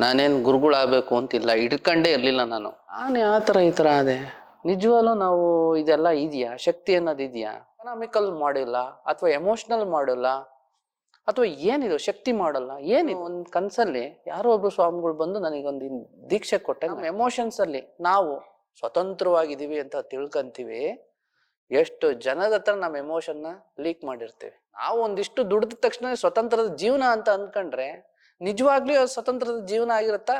ನಾನೇನು ಗುರುಗಳಾಗಬೇಕು ಅಂತಿಲ್ಲ, ಹಿಡ್ಕೊಂಡೇ ಇರಲಿಲ್ಲ ನಾನು. ಆ ಥರ ಈ ಥರ ಅದೇ ನಿಜವಾಗ್ಲೂ ನಾವು ಇದೆಲ್ಲ ಇದೆಯಾ, ಶಕ್ತಿ ಅನ್ನೋದು ಇದೆಯಾ? ಎಕನಾಮಿಕಲ್ ಮಾಡಿಲ್ಲ ಅಥವಾ ಎಮೋಷನಲ್ ಮಾಡಿಲ್ಲ ಅಥವಾ ಏನಿದು ಶಕ್ತಿ ಮಾಡಲ್ಲ, ಏನಿದು? ಒಂದು ಕನ್ಸಲ್ಲಿ ಯಾರೋ ಒಬ್ರು ಸ್ವಾಮಿಗಳು ಬಂದು ನನಗೊಂದು ದೀಕ್ಷೆ ಕೊಟ್ಟೆ. ನಮ್ಮ ಎಮೋಷನ್ಸ್ ಅಲ್ಲಿ ನಾವು ಸ್ವತಂತ್ರವಾಗಿದ್ದೀವಿ ಅಂತ ತಿಳ್ಕೊಂತೀವಿ. ಎಷ್ಟು ಜನದ ಹತ್ರ ನಮ್ಮ ಎಮೋಷನ್ನ ಲೀಕ್ ಮಾಡಿರ್ತೀವಿ. ನಾವು ಒಂದಿಷ್ಟು ದುಡ್ದ ತಕ್ಷಣ ಸ್ವತಂತ್ರದ ಜೀವನ ಅಂತ ಅನ್ಕೊಂಡ್ರೆ ನಿಜವಾಗ್ಲೂ ಸ್ವತಂತ್ರದ ಜೀವನ ಆಗಿರುತ್ತಾ?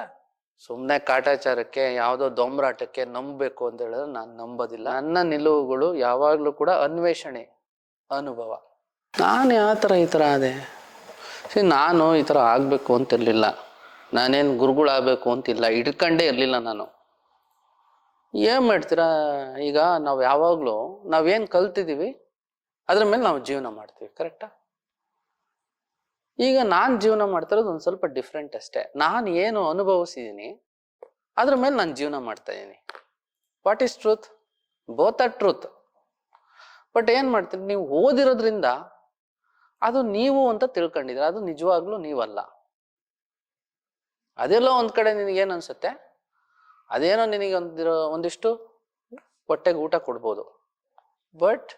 ಸುಮ್ಮನೆ ಕಾಟಾಚಾರಕ್ಕೆ ಯಾವುದೋ ದೊಂಬರಾಟಕ್ಕೆ ನಂಬಬೇಕು ಅಂತ ಹೇಳಿದ್ರೆ ನಾನು ನಂಬೋದಿಲ್ಲ. ನನ್ನ ನಿಲುವುಗಳು ಯಾವಾಗ್ಲೂ ಕೂಡ ಅನ್ವೇಷಣೆ, ಅನುಭವ. ನಾನು ಯಾವ ಥರ ಈ ಥರ ಅದೇ ನಾನು ಈ ಥರ ಆಗ್ಬೇಕು ಅಂತಿರ್ಲಿಲ್ಲ, ನಾನೇನು ಗುರುಗಳಾಗಬೇಕು ಅಂತಿಲ್ಲ, ಹಿಡ್ಕೊಂಡೇ ಇರಲಿಲ್ಲ ನಾನು. ಏನ್ ಮಾಡ್ತೀರಾ, ಈಗ ನಾವು ಯಾವಾಗ್ಲೂ ನಾವೇನ್ ಕಲ್ತಿದೀವಿ ಅದ್ರ ಮೇಲೆ ನಾವು ಜೀವನ ಮಾಡ್ತೀವಿ, ಕರೆಕ್ಟಾ? ಈಗ ನಾನ್ ಜೀವನ ಮಾಡ್ತಿರೋದು ಒಂದ್ ಸ್ವಲ್ಪ ಡಿಫ್ರೆಂಟ್ ಅಷ್ಟೇ. ನಾನು ಏನು ಅನುಭವಿಸಿದೀನಿ ಅದ್ರ ಮೇಲೆ ನಾನು ಜೀವನ ಮಾಡ್ತಾ ಇದ್ದೀನಿ. What is truth? Both are truth. But ಏನ್ ಮಾಡ್ತೀರಿ, ನೀವು ಓದಿರೋದ್ರಿಂದ ಅದು ನೀವು ಅಂತ ತಿಳ್ಕೊಂಡಿದ್ರೆ ಅದು ನಿಜವಾಗ್ಲೂ ನೀವಲ್ಲ. ಅದೆಲ್ಲೋ ಒಂದ್ ಕಡೆ ನಿನಗೇನ್ ಅನ್ಸುತ್ತೆ, ಅದೇನೋ ನಿನಗೆ ಒಂದಿಷ್ಟು ಹೊಟ್ಟೆಗೆ ಊಟ ಕೊಡ್ಬೋದು, ಬಟ್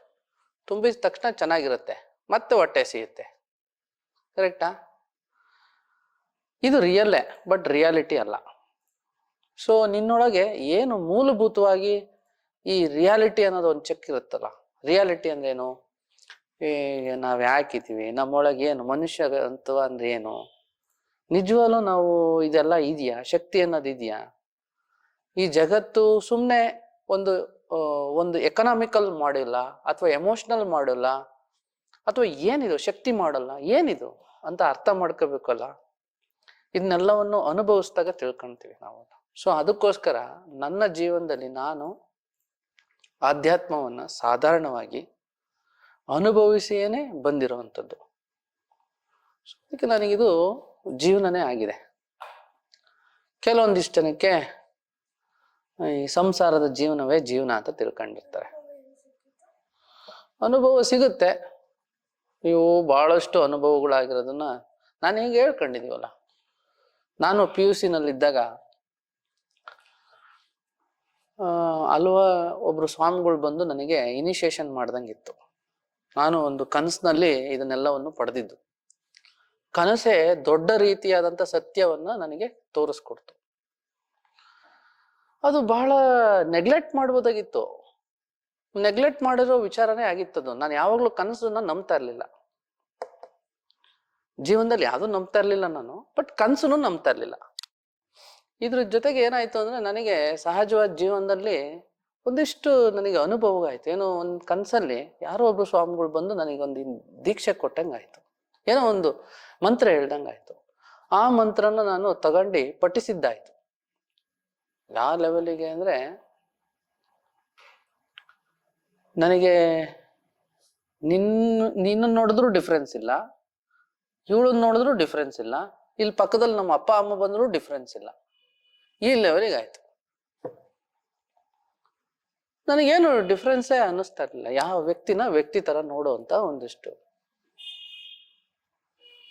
ತುಂಬಿದ ತಕ್ಷಣ ಚೆನ್ನಾಗಿರುತ್ತೆ, ಮತ್ತೆ ಹೊಟ್ಟೆ ಸಿಗುತ್ತೆ, ಕರೆಕ್ಟಾ? ಇದು ರಿಯಲ್ಲೇ, ಬಟ್ ರಿಯಾಲಿಟಿ ಅಲ್ಲ. ಸೊ ನಿನ್ನೊಳಗೆ ಏನು ಮೂಲಭೂತವಾಗಿ ಈ ರಿಯಾಲಿಟಿ ಅನ್ನೋದು ಒಂದು ಚೆಕ್ ಇರುತ್ತಲ್ಲ. ರಿಯಾಲಿಟಿ ಅಂದ್ರೆ ಏನು? ನಾವ್ ಯಾಕಿದೀವಿ, ನಮ್ಮೊಳಗೆ ಏನು ಮನುಷ್ಯ ಅಂತ ಅಂದ್ರೆ ಏನು, ನಿಜವಾಗ್ಲೂ ನಾವು ಇದೆಲ್ಲ ಇದೆಯಾ, ಶಕ್ತಿ ಅನ್ನೋದು ಇದೆಯಾ? ಈ ಜಗತ್ತು ಸುಮ್ಮನೆ ಒಂದು ಎಕನಾಮಿಕಲ್ ಮಾಡಿಲ್ಲ ಅಥವಾ ಎಮೋಷನಲ್ ಮಾಡಿಲ್ಲ ಅಥವಾ ಏನಿದು ಶಕ್ತಿ ಮಾಡಲ್ಲ, ಏನಿದು ಅಂತ ಅರ್ಥ ಮಾಡ್ಕೋಬೇಕಲ್ಲ. ಇದನ್ನೆಲ್ಲವನ್ನು ಅನುಭವಿಸಿದಾಗ ತಿಳ್ಕೊಂತೀವಿ ನಾವು. ಸೊ ಅದಕ್ಕೋಸ್ಕರ ನನ್ನ ಜೀವನದಲ್ಲಿ ನಾನು ಆಧ್ಯಾತ್ಮವನ್ನ ಸಾಧಾರಣವಾಗಿ ಅನುಭವಿಸಿಯೇನೆ ಬಂದಿರುವಂಥದ್ದು. ಅದಕ್ಕೆ ನನಗಿದು ಜೀವನನೇ ಆಗಿದೆ. ಕೆಲವೊಂದಿಷ್ಟು ಜನಕ್ಕೆ ಈ ಸಂಸಾರದ ಜೀವನವೇ ಜೀವನ ಅಂತ ತಿಳ್ಕೊಂಡಿರ್ತಾರೆ. ಅನುಭವ ಸಿಗುತ್ತೆ, ನೀವು ಬಹಳಷ್ಟು ಅನುಭವಗಳಾಗಿರೋದನ್ನ ನಾನು ಹೇಗೆ ಹೇಳ್ಕೊಂಡಿದೀವಲ್ಲ. ನಾನು PUC ನಲ್ಲಿದ್ದಾಗ ಅಲ್ವಾ ಒಬ್ರು ಸ್ವಾಮಿಗಳು ಬಂದು ನನಗೆ ಇನಿಷಿಯೇಷನ್ ಮಾಡ್ದಂಗಿತ್ತು. ನಾನು ಒಂದು ಕನಸಿನಲ್ಲಿ ಇದನ್ನೆಲ್ಲವನ್ನು ಪಡೆದಿದ್ದು. ಕನಸೇ ದೊಡ್ಡ ರೀತಿಯಾದಂಥ ಸತ್ಯವನ್ನ ನನಗೆ ತೋರಿಸ್ಕೊಡ್ತು. ಅದು ಬಹಳ ನೆಗ್ಲೆಕ್ಟ್ ಮಾಡ್ಬೋದಾಗಿತ್ತು, ನೆಗ್ಲೆಕ್ಟ್ ಮಾಡಿರೋ ವಿಚಾರನೇ ಆಗಿತ್ತದು. ನಾನು ಯಾವಾಗ್ಲೂ ಕನಸನ್ನ ನಂಬ್ತಾ ಇರ್ಲಿಲ್ಲ, ಜೀವನದಲ್ಲಿ ಯಾವ್ದು ನಂಬ್ತಾ ಇರ್ಲಿಲ್ಲ ನಾನು, ಬಟ್ ಕನಸನ್ನು ನಂಬ್ತಾ ಇರ್ಲಿಲ್ಲ. ಇದ್ರ ಜೊತೆಗೆ ಏನಾಯ್ತು ಅಂದ್ರೆ ನನಗೆ ಸಹಜವಾದ ಜೀವನದಲ್ಲಿ ಒಂದಿಷ್ಟು ನನಗೆ ಅನುಭವ ಆಯ್ತು. ಏನೋ ಒಂದು ಕನಸಲ್ಲಿ ಯಾರೋ ಒಬ್ರು ಸ್ವಾಮಿಗಳು ಬಂದು ನನಗೊಂದು ದೀಕ್ಷೆ ಕೊಟ್ಟಂಗಾಯ್ತು, ಏನೋ ಒಂದು ಮಂತ್ರ ಹೇಳ್ದಂಗಾಯ್ತು. ಆ ಮಂತ್ರನ ನಾನು ತಗೊಂಡು ಪಠಿಸಿದ್ದಾಯ್ತು. ಯಾವ ಲೆವೆಲಿಗೆ ಅಂದ್ರೆ ನನಗೆ ನಿನ್ನ ನೋಡಿದ್ರು ಡಿಫ್ರೆನ್ಸ್ ಇಲ್ಲ, ಇವಳನ್ನ ನೋಡಿದ್ರು ಡಿಫ್ರೆನ್ಸ್ ಇಲ್ಲ, ಇಲ್ಲಿ ಪಕ್ಕದಲ್ಲಿ ನಮ್ಮ ಅಪ್ಪ ಅಮ್ಮ ಬಂದ್ರು ಡಿಫ್ರೆನ್ಸ್ ಇಲ್ಲ, ಈ ಲೆವೆಲಿಗೆ ಆಯ್ತು. ನನಗೇನು ಡಿಫ್ರೆನ್ಸೇ ಅನ್ನಿಸ್ತಾ ಇರ್ಲಿಲ್ಲ. ಯಾವ ವ್ಯಕ್ತಿನ ವ್ಯಕ್ತಿ ತರ ನೋಡುವಂತ ಒಂದಿಷ್ಟು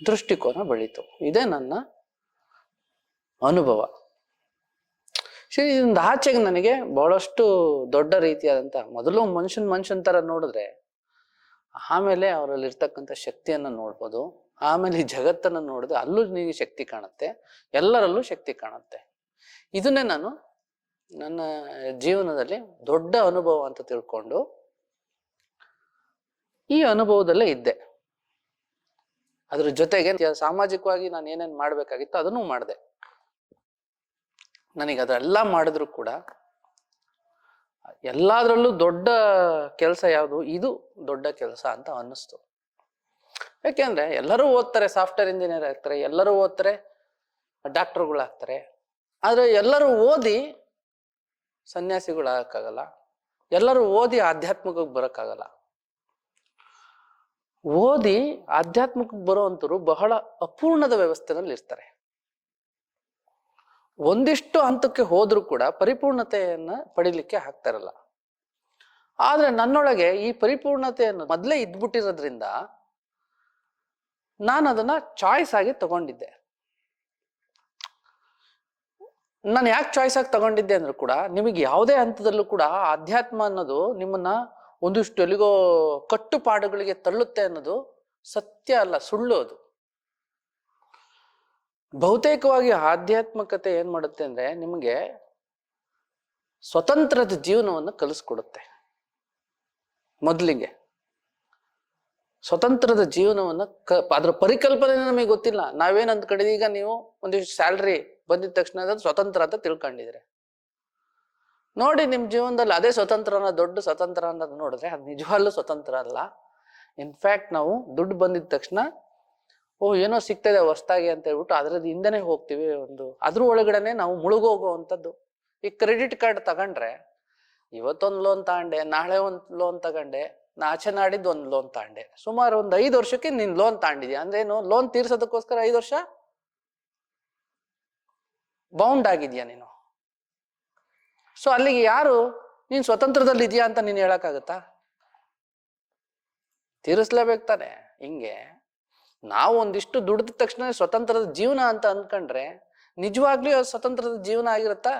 ದೃಷ್ಟಿಕೋನ ಬೆಳೀತು. ಇದೇ ನನ್ನ ಅನುಭವ. ಸರಿ, ಇದೊಂದು ಆಚೆಗೆ ನನಗೆ ಬಹಳಷ್ಟು ದೊಡ್ಡ ರೀತಿಯಾದಂತ, ಮೊದಲು ಮನುಷ್ಯನ್ ತರ ನೋಡಿದ್ರೆ ಆಮೇಲೆ ಅವರಲ್ಲಿ ಇರ್ತಕ್ಕಂಥ ಶಕ್ತಿಯನ್ನ ನೋಡ್ಬೋದು. ಆಮೇಲೆ ಈ ಜಗತ್ತನ್ನ ನೋಡಿದ್ರೆ ಅಲ್ಲೂ ನಿಮಗೆ ಶಕ್ತಿ ಕಾಣುತ್ತೆ, ಎಲ್ಲರಲ್ಲೂ ಶಕ್ತಿ ಕಾಣುತ್ತೆ. ಇದನ್ನೇ ನಾನು ನನ್ನ ಜೀವನದಲ್ಲಿ ದೊಡ್ಡ ಅನುಭವ ಅಂತ ತಿಳ್ಕೊಂಡು ಈ ಅನುಭವದಲ್ಲೇ ಇದ್ದೆ. ಅದ್ರ ಜೊತೆಗೆ ಸಾಮಾಜಿಕವಾಗಿ ನಾನು ಏನೇನ್ ಮಾಡ್ಬೇಕಾಗಿತ್ತು ಅದನ್ನು ಮಾಡಿದೆ. ನನಗೆ ಅದೆಲ್ಲ ಮಾಡಿದ್ರು ಕೂಡ ಎಲ್ಲಾದ್ರಲ್ಲೂ ದೊಡ್ಡ ಕೆಲಸ ಯಾವುದು, ಇದು ದೊಡ್ಡ ಕೆಲಸ ಅಂತ ಅನ್ನಿಸ್ತು. ಯಾಕೆಂದ್ರೆ ಎಲ್ಲರೂ ಓದ್ತಾರೆ, ಸಾಫ್ಟ್ವೇರ್ ಇಂಜಿನಿಯರ್ ಆಗ್ತಾರೆ, ಎಲ್ಲರೂ ಓದ್ತಾರೆ, ಡಾಕ್ಟರ್ಗಳಾಗ್ತಾರೆ. ಆದ್ರೆ ಎಲ್ಲರೂ ಓದಿ ಸನ್ಯಾಸಿಗಳಾಗಕ್ಕಾಗಲ್ಲ, ಎಲ್ಲರೂ ಓದಿ ಆಧ್ಯಾತ್ಮಿಕಕ್ಕೆ ಬರೋಕ್ಕಾಗಲ್ಲ. ಓದಿ ಆಧ್ಯಾತ್ಮಿಕಕ್ಕೆ ಬರುವಂತರು ಬಹಳ ಅಪೂರ್ಣದ ವ್ಯವಸ್ಥೆನಲ್ಲಿ ಇರ್ತಾರೆ. ಒಂದಿಷ್ಟು ಹಂತಕ್ಕೆ ಹೋದ್ರೂ ಕೂಡ ಪರಿಪೂರ್ಣತೆಯನ್ನ ಪಡಿಲಿಕ್ಕೆ ಆಗ್ತಾರಲ್ಲ. ಆದ್ರೆ ನನ್ನೊಳಗೆ ಈ ಪರಿಪೂರ್ಣತೆಯನ್ನು ಮೊದಲೇ ಇದ್ಬಿಟ್ಟಿರೋದ್ರಿಂದ ನಾನು ಅದನ್ನ ಚಾಯ್ಸ್ ಆಗಿ ತಗೊಂಡಿದ್ದೆ. ನಾನು ಯಾಕೆ ಚಾಯ್ಸ್ ಆಗಿ ತಗೊಂಡಿದ್ದೆ ಅಂದ್ರೂ ಕೂಡ ನಿಮಗೆ ಯಾವುದೇ ಹಂತದಲ್ಲೂ ಕೂಡ ಆಧ್ಯಾತ್ಮ ಅನ್ನೋದು ನಿಮ್ಮನ್ನ ಒಂದಿಷ್ಟು ಎಲ್ಲಿಗೋ ಕಟ್ಟುಪಾಡುಗಳಿಗೆ ತಳ್ಳುತ್ತೆ ಅನ್ನೋದು ಸತ್ಯ ಅಲ್ಲ, ಸುಳ್ಳು ಅದು. ಬಹುತೇಕವಾಗಿ ಆಧ್ಯಾತ್ಮಿಕತೆ ಏನ್ ಮಾಡುತ್ತೆ ಅಂದ್ರೆ ನಿಮಗೆ ಸ್ವತಂತ್ರದ ಜೀವನವನ್ನು ಕಲಿಸ್ಕೊಡುತ್ತೆ. ಮೊದಲಿಗೆ ಸ್ವತಂತ್ರದ ಜೀವನವನ್ನ ಅದ್ರ ಪರಿಕಲ್ಪನೆ ನಮಗೆ ಗೊತ್ತಿಲ್ಲ. ನಾವೇನ್ ಅಂದ್ಕೊಂಡಿದ್ದೀವಿ, ಈಗ ನೀವು ಒಂದಿಷ್ಟು ಸ್ಯಾಲ್ರಿ ಬಂದಿದ ತಕ್ಷಣ ಅದು ಸ್ವತಂತ್ರ ಅಂತ ತಿಳ್ಕೊಂಡಿದ್ರೆ ನೋಡಿ, ನಿಮ್ ಜೀವನದಲ್ಲಿ ಅದೇ ಸ್ವತಂತ್ರ ಅನ್ನೋ ದೊಡ್ಡ ಸ್ವತಂತ್ರ ಅನ್ನೋದು ನೋಡಿದ್ರೆ ಅದು ನಿಜವಾಗ್ಲೂ ಸ್ವತಂತ್ರ ಅಲ್ಲ. ಇನ್ಫ್ಯಾಕ್ಟ್ ನಾವು ದುಡ್ಡು ಬಂದಿದ ತಕ್ಷಣ ಏನೋ ಸಿಗ್ತದೆ ಹೊಸ್ತಾಗಿ ಅಂತ ಹೇಳ್ಬಿಟ್ಟು ಅದ್ರದ್ದು ಹಿಂದೆನೆ ಹೋಗ್ತೀವಿ. ಅದ್ರ ಒಳಗಡೆನೆ ನಾವು ಮುಳುಗೋಗುವಂಥದ್ದು. ಈ ಕ್ರೆಡಿಟ್ ಕಾರ್ಡ್ ತಗೊಂಡ್ರೆ ಇವತ್ತೊಂದು ಲೋನ್ ತಗೊಂಡೆ, ನಾಳೆ ಒಂದು ಲೋನ್ ತಗೊಂಡೆ, ನಾಚೆ ನಾಡಿದ್ದು ಒಂದು ಲೋನ್ ತಗೊಂಡೆ, ಸುಮಾರು ಒಂದು 5 ವರ್ಷಕ್ಕೆ ನೀನ್ ಲೋನ್ ತಗೊಂಡಿದ್ಯಾ ಅಂದ್ರೇನು? ಲೋನ್ ತೀರ್ಸೋದಕ್ಕೋಸ್ಕರ 5 ವರ್ಷ ಬೌಂಡ್ ಆಗಿದ್ಯಾ ನೀನು. ಸೊ ಅಲ್ಲಿಗೆ ಯಾರು ನೀನ್ ಸ್ವತಂತ್ರದಲ್ಲಿ ಇದೆಯಾ ಅಂತ ನೀನ್ ಹೇಳಕ್ಕಾಗತ್ತಾ? ತೀರಿಸ್ಲೇಬೇಕು ತಾನೆ. ಹಿಂಗೆ ನಾವು ಒಂದಿಷ್ಟು ದುಡ್ದ ತಕ್ಷಣ ಸ್ವತಂತ್ರದ ಜೀವನ ಅಂತ ಅಂದ್ಕೊಂಡ್ರೆ ನಿಜವಾಗ್ಲೂ ಸ್ವತಂತ್ರದ ಜೀವನ ಆಗಿರುತ್ತಾ?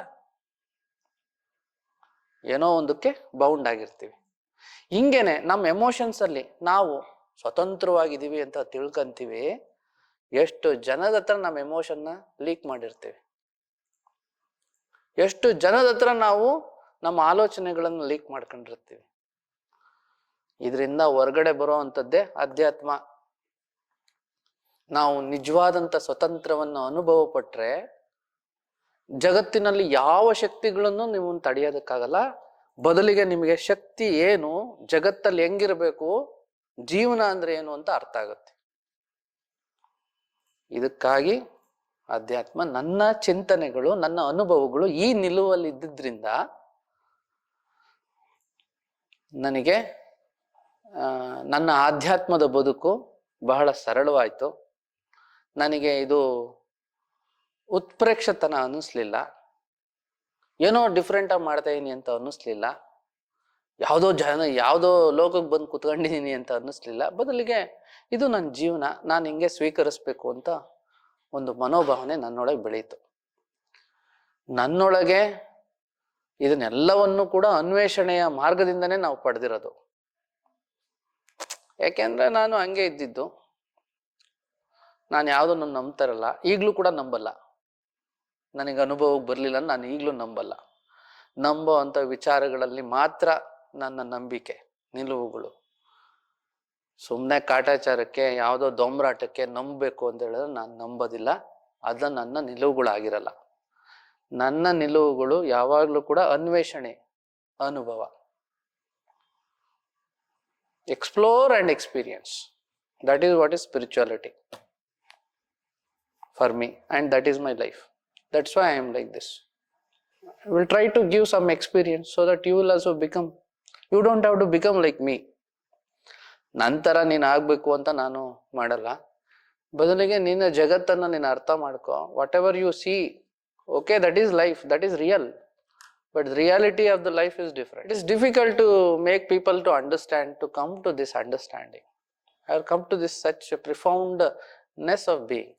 ಏನೋ ಒಂದಕ್ಕೆ ಬೌಂಡ್ ಆಗಿರ್ತೀವಿ. ಹಿಂಗೇನೆ ನಮ್ಮ ಎಮೋಷನ್ಸ್ ಅಲ್ಲಿ ನಾವು ಸ್ವತಂತ್ರವಾಗಿದ್ದೀವಿ ಅಂತ ತಿಳ್ಕೊಂತೀವಿ. ಎಷ್ಟು ಜನದ ಹತ್ರ ನಮ್ಮ ಎಮೋಷನ್ನ ಲೀಕ್ ಮಾಡಿರ್ತೀವಿ, ಎಷ್ಟು ಜನದ ಹತ್ರ ನಾವು ನಮ್ಮ ಆಲೋಚನೆಗಳನ್ನು ಲೀಕ್ ಮಾಡ್ಕೊಂಡಿರ್ತೀವಿ. ಇದರಿಂದ ಹೊರಗಡೆ ಬರೋ ಅಂಥದ್ದೇ ಅಧ್ಯಾತ್ಮ. ನಾವು ನಿಜವಾದಂಥ ಸ್ವತಂತ್ರವನ್ನು ಅನುಭವ ಪಟ್ರೆ ಜಗತ್ತಿನಲ್ಲಿ ಯಾವ ಶಕ್ತಿಗಳನ್ನು ನೀವು ತಡೆಯೋದಕ್ಕಾಗಲ್ಲ. ಬದಲಿಗೆ ನಿಮಗೆ ಶಕ್ತಿ ಏನು, ಜಗತ್ತಲ್ಲಿ ಹೆಂಗಿರ್ಬೇಕು, ಜೀವನ ಅಂದ್ರೆ ಏನು ಅಂತ ಅರ್ಥ ಆಗುತ್ತೆ. ಇದಕ್ಕಾಗಿ ಅಧ್ಯಾತ್ಮ ನನ್ನ ಚಿಂತನೆಗಳು, ನನ್ನ ಅನುಭವಗಳು ಈ ನಿಲುವಲ್ಲಿ ಇದ್ದಿದ್ರಿಂದ ನನಗೆ ನನ್ನ ಆಧ್ಯಾತ್ಮದ ಬದುಕು ಬಹಳ ಸರಳವಾಯ್ತು. ನನಗೆ ಇದು ಉತ್ಪ್ರೇಕ್ಷತನ ಅನ್ನಿಸ್ಲಿಲ್ಲ, ಏನೋ ಡಿಫ್ರೆಂಟ್ ಆಗಿ ಮಾಡ್ತಾ ಇದೀನಿ ಅಂತ ಅನ್ನಿಸ್ಲಿಲ್ಲ, ಯಾವುದೋ ಲೋಕಕ್ಕೆ ಬಂದು ಕುತ್ಕೊಂಡಿದ್ದೀನಿ ಅಂತ ಅನ್ನಿಸ್ಲಿಲ್ಲ. ಬದಲಿಗೆ ಇದು ನನ್ನ ಜೀವನ, ನಾನು ಹಿಂಗೆ ಸ್ವೀಕರಿಸ್ಬೇಕು ಅಂತ ಒಂದು ಮನೋಭಾವನೆ ನನ್ನೊಳಗೆ ಬೆಳೀತು. ನನ್ನೊಳಗೆ ಇದನ್ನೆಲ್ಲವನ್ನು ಕೂಡ ಅನ್ವೇಷಣೆಯ ಮಾರ್ಗದಿಂದನೇ ನಾವು ಪಡೆದಿರೋದು. ಯಾಕೆಂದ್ರೆ ನಾನು ಹಂಗೆ ಇದ್ದಿದ್ದು. ನಾನು ಯಾವುದನ್ನು ನಂಬ್ತಾರಲ್ಲ, ಈಗಲೂ ಕೂಡ ನಂಬಲ್ಲ. ನನಗೆ ಅನುಭವಕ್ಕೆ ಬರಲಿಲ್ಲ, ನಾನು ಈಗಲೂ ನಂಬಲ್ಲ. ನಂಬೋ ಅಂಥ ವಿಚಾರಗಳಲ್ಲಿ ಮಾತ್ರ ನನ್ನ ನಂಬಿಕೆ, ನಿಲುವುಗಳು. ಸುಮ್ಮನೆ ಕಾಟಾಚಾರಕ್ಕೆ, ಯಾವುದೋ ದೊಂಬರಾಟಕ್ಕೆ ನಂಬಬೇಕು ಅಂತ ಹೇಳಿದ್ರೆ ನಾನು ನಂಬೋದಿಲ್ಲ. ಅದು ನನ್ನ ನಿಲುವುಗಳಾಗಿರಲ್ಲ. ನನ್ನ ನಿಲುವುಗಳು ಯಾವಾಗಲೂ ಕೂಡ ಅನ್ವೇಷಣೆ, ಅನುಭವ, explore and experience. That is what is spirituality for me, and that is my life. That's why I am like this. I will try to give some experience so that you will also become. You don't have to become like me. ನಂತರ ನೀನು ಆಗ್ಬೇಕು ಅಂತ ನಾನು ಮಾಡಲ್ಲ. ಬದಲಿಗೆ ನಿನ್ನ ಜಗತ್ತನ್ನ ನೀನು ಅರ್ಥ ಮಾಡ್ಕೋ. What ever U C, okay, that is life, that is real, but the reality of the life is different. It is difficult to make people to understand, to come to this understanding, or come to this such a profoundness of being.